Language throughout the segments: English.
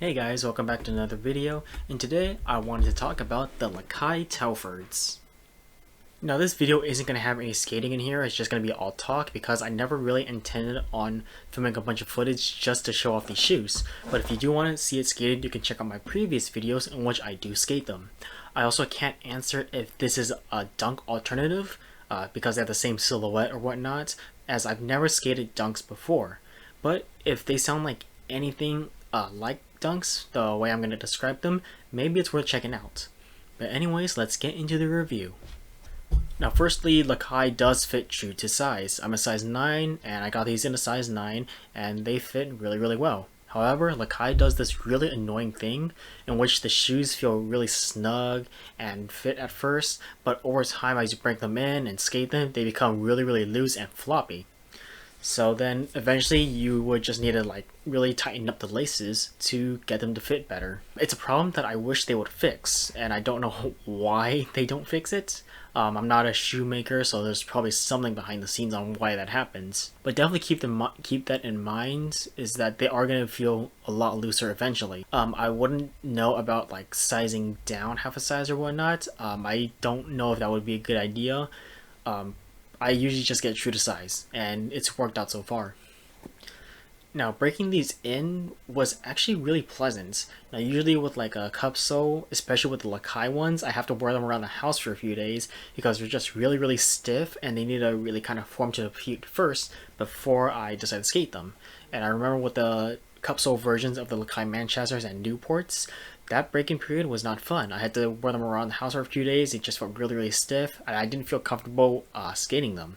Hey guys, welcome back to another video, and today I wanted to talk about the Lakai Telfords. Now this video isn't going to have any skating in here, it's just going to be all talk because I never really intended on filming a bunch of footage just to show off these shoes. But if you do want to see it skated, you can check out my previous videos in which I do skate them. I also can't answer if this is a dunk alternative because they have the same silhouette or whatnot, as I've never skated dunks before. But if they sound like anything like dunks, the way I'm going to describe them, maybe it's worth checking out. But anyways, let's get into the review. Now firstly, Lakai does fit true to size. I'm a size 9 and I got these in a size 9 and they fit really well. However, Lakai does this really annoying thing in which the shoes feel really snug and fit at first, but over time as you break them in and skate them, they become really loose and floppy. So then eventually you would just need to really tighten up the laces to get them to fit better. It's a problem that I wish they would fix, and I don't know why they don't fix it. I'm not a shoemaker, so there's probably something behind the scenes on why that happens. But definitely keep that in mind, is that they are going to feel a lot looser eventually. I wouldn't know about sizing down half a size or whatnot. I don't know if that would be a good idea. I usually just get true to size, and it's worked out so far. Now, breaking these in was actually really pleasant. Now, usually with a cup sole, especially with the Lakai ones, I have to wear them around the house for a few days because they're just really stiff and they need to really kind of form to the feet first before I decide to skate them. And I remember with the cup sole versions of the Lakai Manchesters and Newports, that break-in period was not fun. I had to wear them around the house for a few days. It just felt really stiff, and I didn't feel comfortable skating them.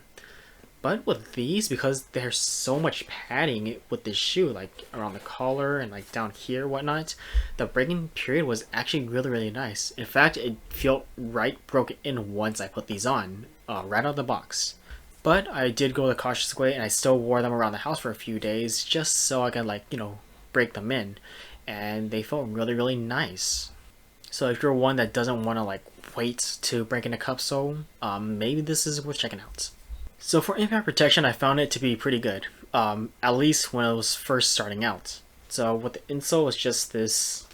But with these, because there's so much padding with this shoe, around the collar and down here, whatnot, the break-in period was actually really nice. In fact, it felt right broken in once I put these on, right out of the box. But I did go the cautious way, and I still wore them around the house for a few days, just so I could break them in. And they felt really nice. So if you're one that doesn't want to wait to break in a cup sole, maybe this is worth checking out. So for impact protection, I found it to be pretty good, at least when it was first starting out. So with the insole, it's just this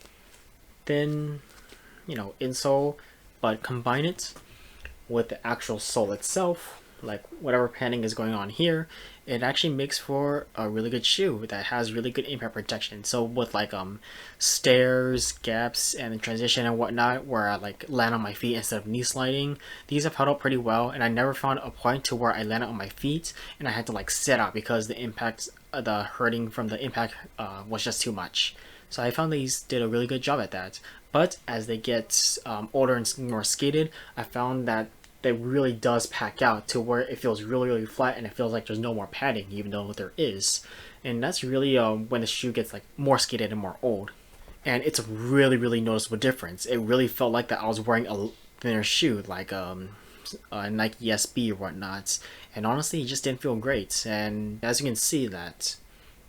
thin, insole, but combine it with the actual sole itself, whatever padding is going on here, it actually makes for a really good shoe that has really good impact protection. So with stairs, gaps, and transition and whatnot, where I land on my feet instead of knee sliding, these have held up pretty well, and I never found a point to where I landed on my feet and I had to sit out because the impact, the hurting from the impact was just too much. So I found these did a really good job at that. But as they get older and more skated, I found that it really does pack out to where it feels really flat and it feels like there's no more padding, even though there is. And that's really when the shoe gets more skated and more old. And it's a really noticeable difference. It really felt like that I was wearing a thinner shoe, a Nike SB or whatnot. And honestly, it just didn't feel great. And as you can see, that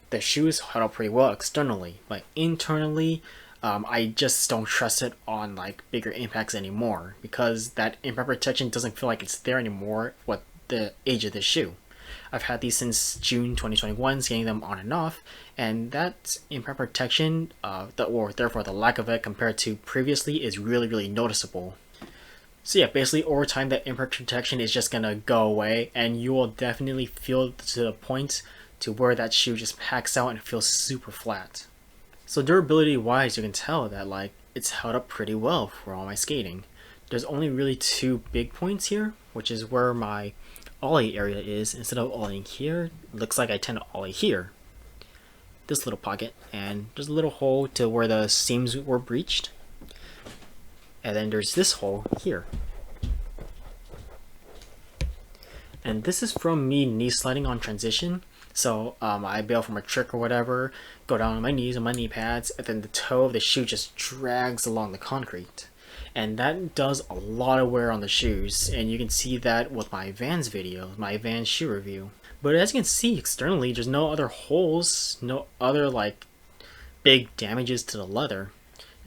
the shoes held up pretty well externally, but internally, I just don't trust it on bigger impacts anymore because that impact protection doesn't feel like it's there anymore with the age of the shoe. I've had these since June 2021, skating them on and off, and that impact protection, or therefore the lack of it compared to previously, is really noticeable. So yeah, basically over time that impact protection is just gonna go away, and you will definitely feel to the point to where that shoe just packs out and feels super flat. So durability wise, you can tell that it's held up pretty well for all my skating. There's only really two big points here, which is where my ollie area is. Instead of ollieing here, it looks like I tend to ollie here. This little pocket, and there's a little hole to where the seams were breached. And then there's this hole here. And this is from me knee sliding on transition. So I bail from a trick or whatever, go down on my knees and my knee pads, and then the toe of the shoe just drags along the concrete. And that does a lot of wear on the shoes, and you can see that with my Vans video, my Vans shoe review. But as you can see externally, there's no other holes, no other big damages to the leather.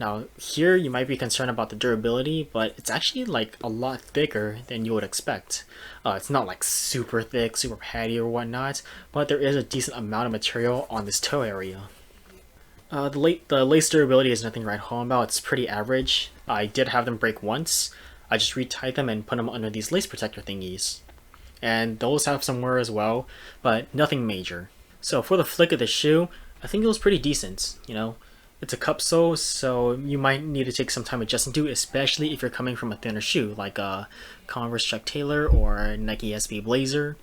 Now here you might be concerned about the durability, but it's actually a lot thicker than you would expect. It's not super thick, super paddy or whatnot, but there is a decent amount of material on this toe area. The lace durability is nothing to write home about. It's pretty average. I did have them break once. I just retied them and put them under these lace protector thingies. And those have some wear as well, but nothing major. So for the flick of the shoe, I think it was pretty decent, you know. It's a cup sole, so you might need to take some time adjusting to, especially if you're coming from a thinner shoe, like a Converse Chuck Taylor or Nike SB Blazer.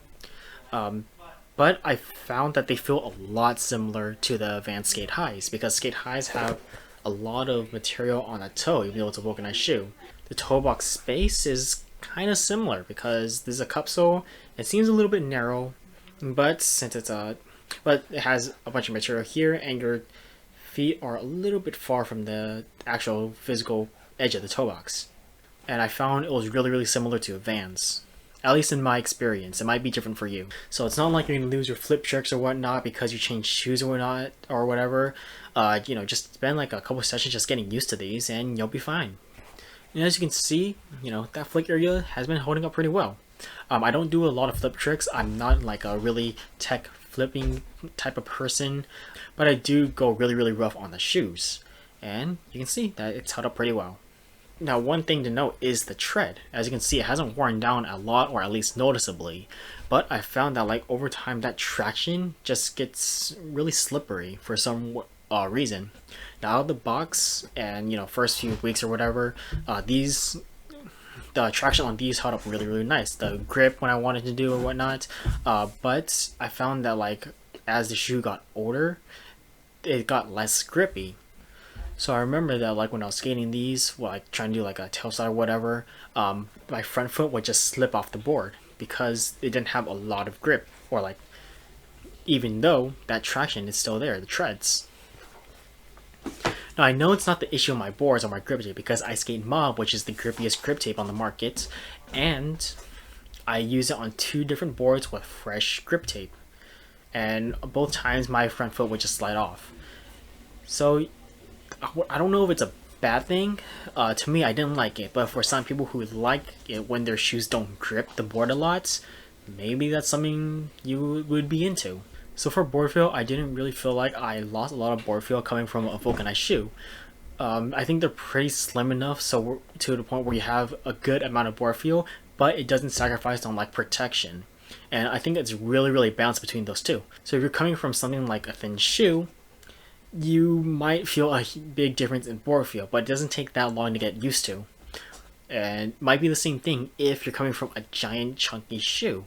But I found that they feel a lot similar to the Vans Skate Highs, because Skate Highs have a lot of material on the toe, even though it's a vulcanized shoe. The toe box space is kind of similar because this is a cup sole. It seems a little bit narrow, but but it has a bunch of material here, and your feet are a little bit far from the actual physical edge of the toe box. And I found it was really similar to Vans. At least in my experience. It might be different for you. So it's not like you're going to lose your flip tricks or whatnot because you change shoes or whatnot or whatever. Just spend like a couple sessions just getting used to these and you'll be fine. And as you can see, that flick area has been holding up pretty well. I don't do a lot of flip tricks. I'm not like a really tech flipping type of person, but I do go really rough on the shoes. And you can see that it's held up pretty well. Now, one thing to note is the tread. As you can see, it hasn't worn down a lot, or at least noticeably, but I found that like over time that traction just gets really slippery for some reason. Now out of the box and first few weeks or whatever, the traction on these held up really nice. The grip when I wanted to do or whatnot, but I found that like as the shoe got older, it got less grippy. So I remember that like when I was skating these, like trying to do like a tail slide or whatever, my front foot would just slip off the board because it didn't have a lot of grip, or like even though that traction is still there, the treads. Now I know it's not the issue on my boards or my grip tape because I skate Mob, which is the grippiest grip tape on the market, and I use it on 2 different boards with fresh grip tape, and both times my front foot would just slide off. So I don't know if it's a bad thing. To me, I didn't like it, but for some people who like it when their shoes don't grip the board a lot, maybe that's something you would be into. So for Boardfeel, I didn't really feel like I lost a lot of Boardfeel coming from a vulcanized shoe. I think they're pretty slim enough so to the point where you have a good amount of Boardfeel, but it doesn't sacrifice on like protection. And I think it's really balanced between those two. So if you're coming from something like a thin shoe, you might feel a big difference in Boardfeel, but it doesn't take that long to get used to. And it might be the same thing if you're coming from a giant chunky shoe.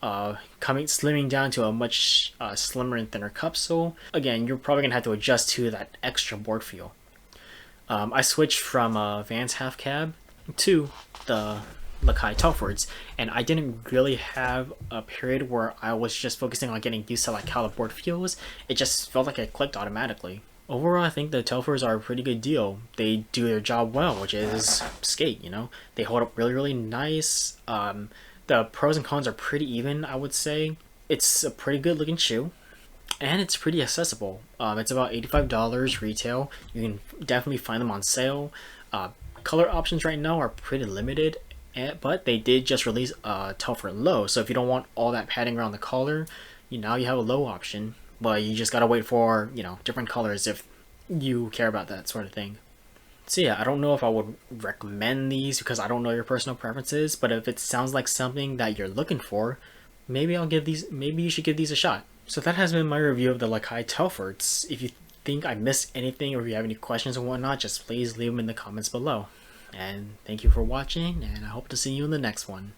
Slimming down to a much slimmer and thinner cup sole, again, you're probably gonna have to adjust to that extra Boardfeel. I switched from Vans half cab to the Lakai Telfords, and I didn't really have a period where I was just focusing on getting used to like how the board feels. It just felt like it clicked automatically. Overall, I think the Telfords are a pretty good deal. They do their job well, which is skate, They hold up really nice. The pros and cons are pretty even, I would say. It's a pretty good looking shoe, and it's pretty accessible. It's about $85 retail. You can definitely find them on sale. Color options right now are pretty limited, but they did just release a Telford low, so if you don't want all that padding around the collar, now you have a low option, but you just gotta wait for different colors if you care about that sort of thing. So yeah, I don't know if I would recommend these because I don't know your personal preferences, but if it sounds like something that you're looking for, maybe you should give these a shot. So that has been my review of the Lakai Telfords. If you think I missed anything or if you have any questions or whatnot, just please leave them in the comments below. And thank you for watching, and I hope to see you in the next one.